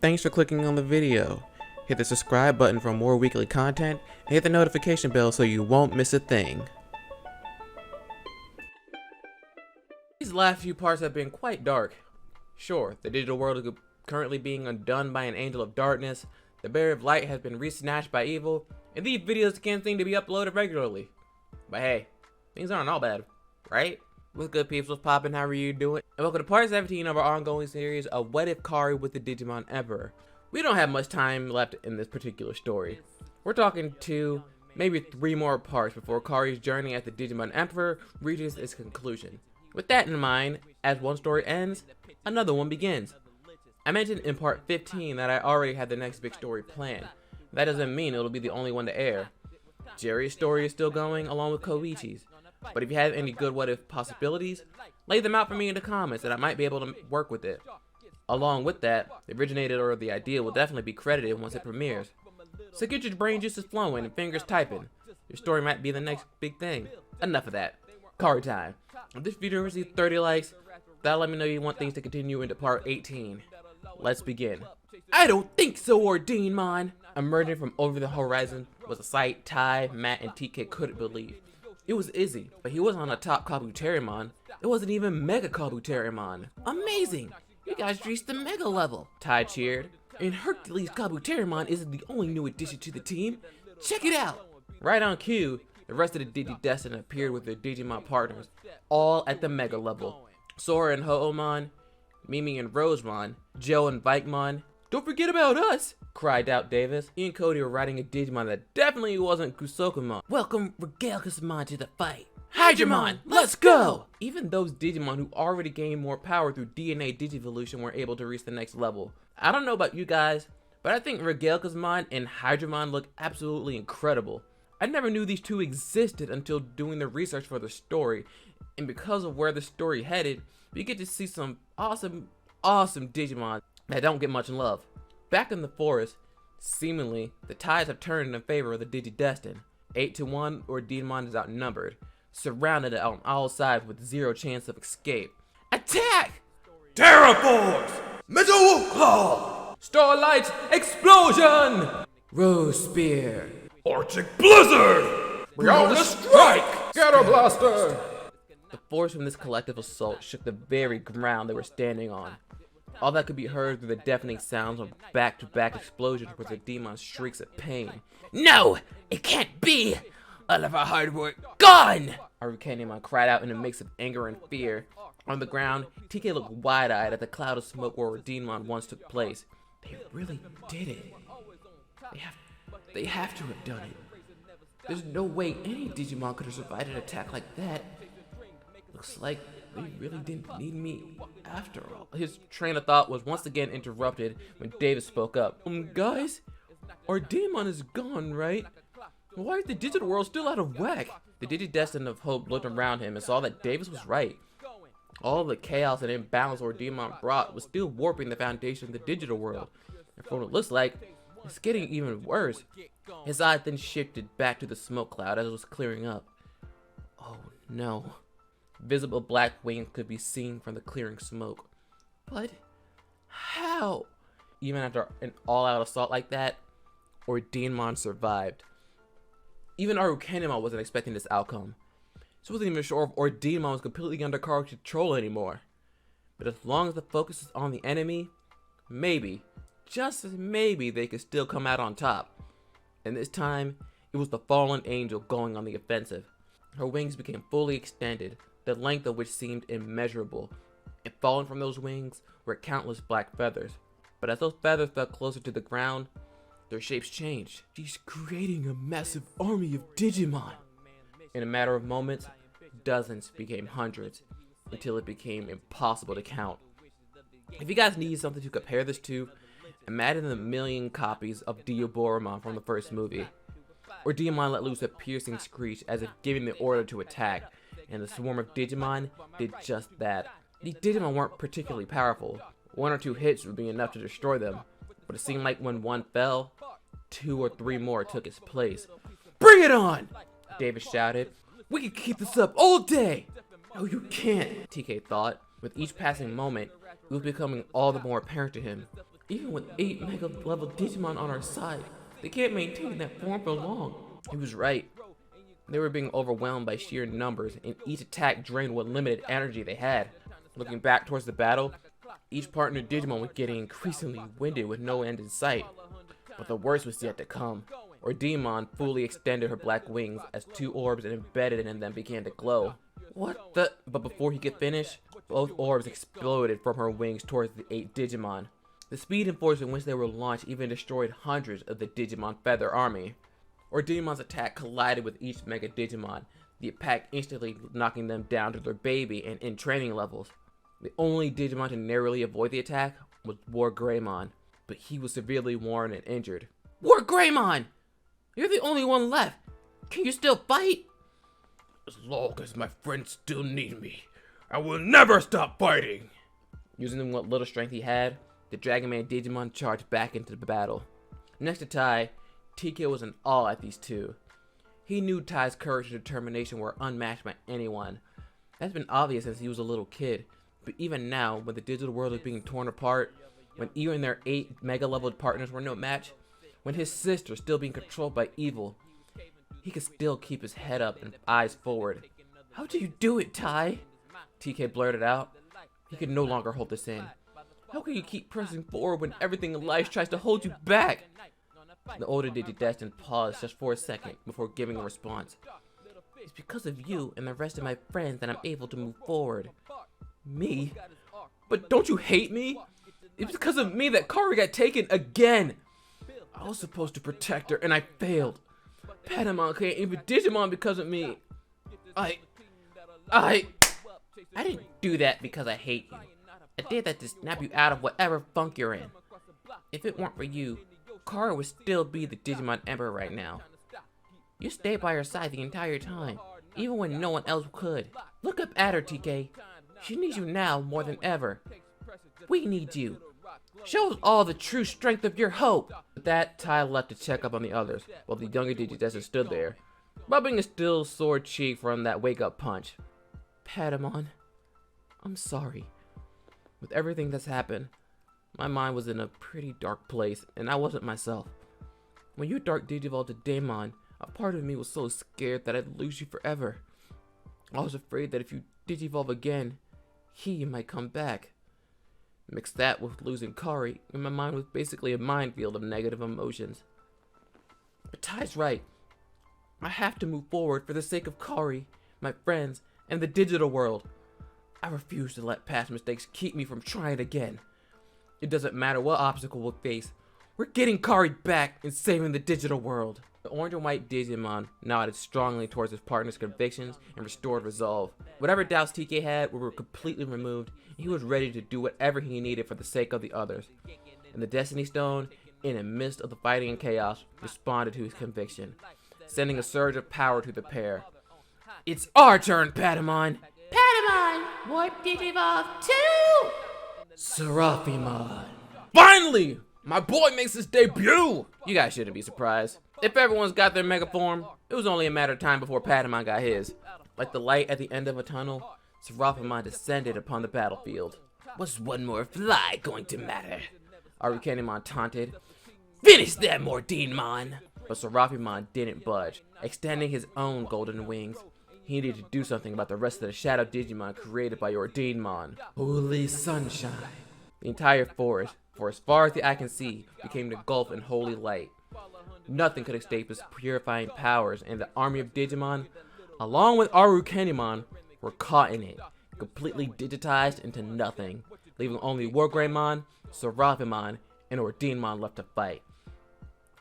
Thanks for clicking on the video. Hit the subscribe button for more weekly content and hit the notification bell so you won't miss a thing. These last few parts have been quite dark. Sure, the digital world is currently being undone by an angel of darkness, the barrier of light has been re-snatched by evil, and these videos can't seem to be uploaded regularly. But hey, things aren't all bad, right? What's good, peeps? What's poppin'? How are you doing? And welcome to part 17 of our ongoing series of What If Kari with the Digimon Emperor. We don't have much time left in this particular story. We're talking 2, maybe 3 more parts before Kari's journey as the Digimon Emperor reaches its conclusion. With that in mind, as one story ends, another one begins. I mentioned in part 15 that I already had the next big story planned. That doesn't mean it'll be the only one to air. Jerry's story is still going along with Koichi's. But if you have any good what if possibilities, lay them out for me in the comments and I might be able to work with it. Along with that, the originator of the idea will definitely be credited once it premieres. So get your brain juices flowing and fingers typing. Your story might be the next big thing. Enough of that. Kari time. If this video receives 30 likes, that'll let me know you want things to continue into part 18. Let's begin. I don't think so, Digimon! Emerging from over the horizon was a sight Tai, Matt, and TK couldn't believe. It was Izzy, but he wasn't on a top Kabuterimon. It wasn't even Mega Kabuterimon. Amazing! You guys reached the Mega level! Tai cheered. And Hercules Kabuterimon isn't the only new addition to the team. Check it out! Right on cue, the rest of the Digidestined appeared with their Digimon partners, all at the Mega level. Sora and Ho'omon, Mimi and Rosemon, Joe and Vikemon. Don't forget about us! Cried out Davis. He and Cody were riding a Digimon that definitely wasn't Kusokumon. Welcome Regalkusmon to the fight. Hydramon, let's go! Even those Digimon who already gained more power through DNA Digivolution were able to reach the next level. I don't know about you guys, but I think Regalkusmon and Hydramon look absolutely incredible. I never knew these two existed until doing the research for the story, and because of where the story headed, we get to see some awesome Digimon that don't get much love. Back in the forest, seemingly, the tides have turned in favor of the Digidestined. 8-1, or Digimon is outnumbered, surrounded on all sides with zero chance of escape. Attack! Terra Force! Metal Claw! Starlight's Explosion! Rose Spear! Arctic Blizzard! Beyond the Strike! Scatter Blaster! The force from this collective assault shook the very ground they were standing on. All that could be heard through the deafening sounds of back-to-back explosions were the demon's shrieks of pain. No! It can't be! All of our hard work gone! Arukaniman cried out in a mix of anger and fear. On the ground, TK looked wide-eyed at the cloud of smoke where Digimon once took place. They really did it. They have to have done it. There's no way any Digimon could have survived an attack like that. Looks like they really didn't need me after all. His train of thought was once again interrupted when Davis spoke up. Guys, our Digimon is gone, right? Why is the digital world still out of whack? The Digidestined of Hope looked around him and saw that Davis was right. All the chaos and imbalance our Digimon brought was still warping the foundation of the digital world. And from what it looks like, it's getting even worse. His eyes then shifted back to the smoke cloud as it was clearing up. Oh no. Visible black wings could be seen from the clearing smoke. But how? Even after an all-out assault like that, Digimon survived. Even Arukaniman wasn't expecting this outcome. She wasn't even sure if Digimon was completely under Kari's control anymore. But as long as the focus is on the enemy, maybe, just maybe, they could still come out on top. And this time, it was the fallen angel going on the offensive. Her wings became fully extended, the length of which seemed immeasurable, and falling from those wings were countless black feathers. But as those feathers fell closer to the ground, their shapes changed. She's creating a massive army of Digimon! In a matter of moments, dozens became hundreds, until it became impossible to count. If you guys need something to compare this to, imagine the million copies of Digimon from the first movie. Digimon let loose a piercing screech as if giving the order to attack, and the swarm of Digimon did just that. These Digimon weren't particularly powerful. 1 or 2 hits would be enough to destroy them, but it seemed like when one fell, 2 or 3 more took its place. Bring it on! Davis shouted. We can keep this up all day! No, you can't, TK thought. With each passing moment, it was becoming all the more apparent to him. Even with 8 mega level Digimon on our side, they can't maintain that form for long. He was right. They were being overwhelmed by sheer numbers, and each attack drained what limited energy they had. Looking back towards the battle, each partner Digimon was getting increasingly winded with no end in sight. But the worst was yet to come. Ordinmon fully extended her black wings as 2 orbs embedded in them began to glow. What the? But before he could finish, both orbs exploded from her wings towards the 8 Digimon. The speed and force in which they were launched even destroyed hundreds of the Digimon Feather Army. Ordinmon's attack collided with each Mega Digimon, the attack instantly knocking them down to their baby and in training levels. The only Digimon to narrowly avoid the attack was War Greymon, but he was severely worn and injured. War Greymon! You're the only one left! Can you still fight? As long as my friends still need me, I will never stop fighting! Using what little strength he had, the Dragon Man Digimon charged back into the battle. Next to Tai, TK was in awe at these two. He knew Tai's courage and determination were unmatched by anyone. That's been obvious since he was a little kid, but even now, when the digital world is being torn apart, when even their 8 mega-leveled partners were no match, when his sister still being controlled by evil, he could still keep his head up and eyes forward. How do you do it, Tai? TK blurted out. He could no longer hold this in. How can you keep pressing forward when everything in life tries to hold you back? The older Digidestined paused just for a second before giving a response. It's because of you and the rest of my friends that I'm able to move forward. Me? But don't you hate me? It's because of me that Kari got taken again. I was supposed to protect her and I failed. Patamon can't even Digimon because of me. I didn't do that because I hate you. I did that to snap you out of whatever funk you're in. If it weren't for you, Kari would still be the Digimon Emperor right now. You stayed by her side the entire time, even when no one else could. Look up at her, TK. She needs you now more than ever. We need you. Show us all the true strength of your hope. With that, Tai left to check up on the others, while the younger Digidestined stood there, rubbing a still sore cheek from that wake-up punch. Patamon, I'm sorry. With everything that's happened, my mind was in a pretty dark place, and I wasn't myself. When you Dark Digivolved to Daemon, a part of me was so scared that I'd lose you forever. I was afraid that if you Digivolve again, he might come back. Mix that with losing Kari, and my mind was basically a minefield of negative emotions. But Tai's right. I have to move forward for the sake of Kari, my friends, and the digital world. I refuse to let past mistakes keep me from trying again. It doesn't matter what obstacle we'll face. We're getting Kari back and saving the digital world. The orange and white Digimon nodded strongly towards his partner's convictions and restored resolve. Whatever doubts TK had were completely removed, and he was ready to do whatever he needed for the sake of the others. And the Destiny Stone, in the midst of the fighting and chaos, responded to his conviction, sending a surge of power to the pair. It's our turn, Patamon! Patamon! Warp Digivolve 2! Seraphimon! Finally! My boy makes his debut! You guys shouldn't be surprised. If everyone's got their mega form, it was only a matter of time before Patamon got his. Like the light at the end of a tunnel, Seraphimon descended upon the battlefield. What's one more fly going to matter? Arukenimon taunted. Finish them, Ordinmon! But Seraphimon didn't budge, extending his own golden wings. He needed to do something about the rest of the Shadow Digimon created by Ordinmon. Holy sunshine. The entire forest, for as far as the eye can see, became engulfed in holy light. Nothing could escape his purifying powers, and the army of Digimon, along with Arukenimon, were caught in it, completely digitized into nothing, leaving only War Greymon, Seraphimon, and Ordinmon left to fight.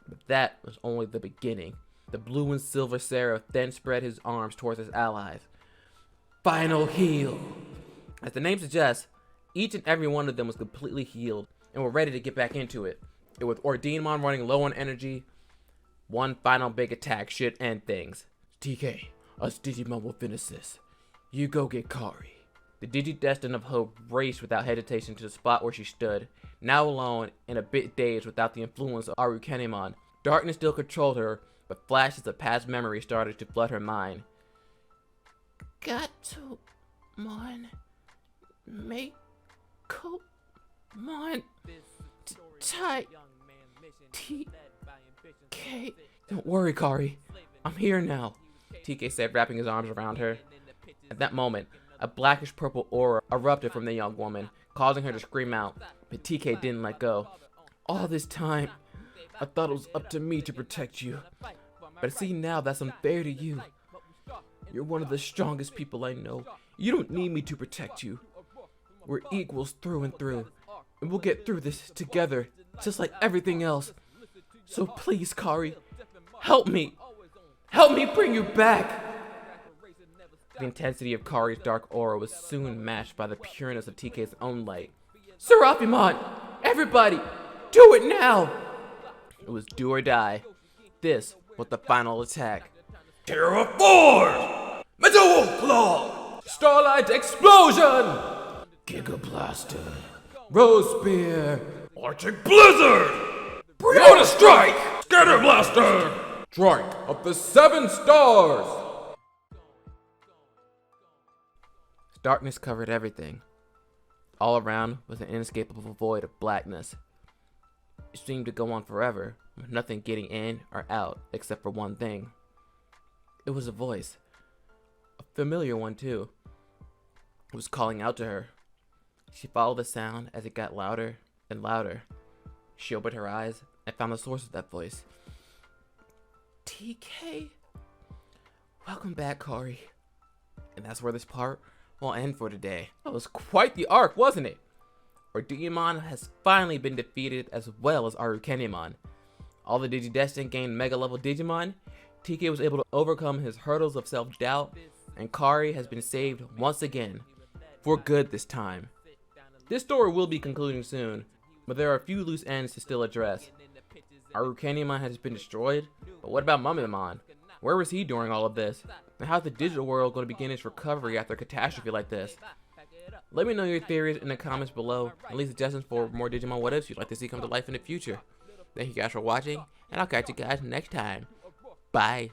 But that was only the beginning. The blue and silver Seraph then spread his arms towards his allies. Final heal! As the name suggests, each and every one of them was completely healed and were ready to get back into it. And with Ordinmon running low on energy, one final big attack should end things. TK, us Digimon will finish this. You go get Kari. The Digidestined of Hope raced without hesitation to the spot where she stood, now alone and a bit dazed without the influence of Arukenimon. Darkness still controlled her, but flashes of past memory started to flood her mind. Got to, Mon, make, Mon. tight. TK. Don't worry, Kari. I'm here now, TK said, wrapping his arms around her. At that moment, a blackish purple aura erupted from the young woman, causing her to scream out, but TK didn't let go. All this time, I thought it was up to me to protect you, but I see now that's unfair to you. You're one of the strongest people I know. You don't need me to protect you. We're equals through and through, and we'll get through this together, just like everything else. So please, Kari, help me. Help me bring you back. The intensity of Kari's dark aura was soon matched by the pureness of TK's own light. Seraphimon! Everybody, do it now! It was do or die. This was the final attack. Terra Force! Metal Claw! Starlight Explosion! Giga Blaster! Rose Spear! Arctic Blizzard! Briona Strike! Scatter Blaster! Strike of the 7 stars! Darkness covered everything. All around was an inescapable void of blackness. It seemed to go on forever, with nothing getting in or out except for one thing. It was a voice. A familiar one, too. It was calling out to her. She followed the sound as it got louder and louder. She opened her eyes and found the source of that voice. TK? Welcome back, Kari. And that's where this part will end for today. That was quite the arc, wasn't it? Our Digimon has finally been defeated, as well as Arukenimon. All the Digidestined gained Mega level Digimon. TK was able to overcome his hurdles of self-doubt, and Kari has been saved once again. For good this time. This story will be concluding soon, but there are a few loose ends to still address. Arukenimon has been destroyed, but what about Mummimon? Where was he during all of this? And how's the digital world going to begin its recovery after a catastrophe like this? Let me know your theories in the comments below, and leave suggestions for more Digimon what ifs you'd like to see come to life in the future. Thank you guys for watching, and I'll catch you guys next time. Bye.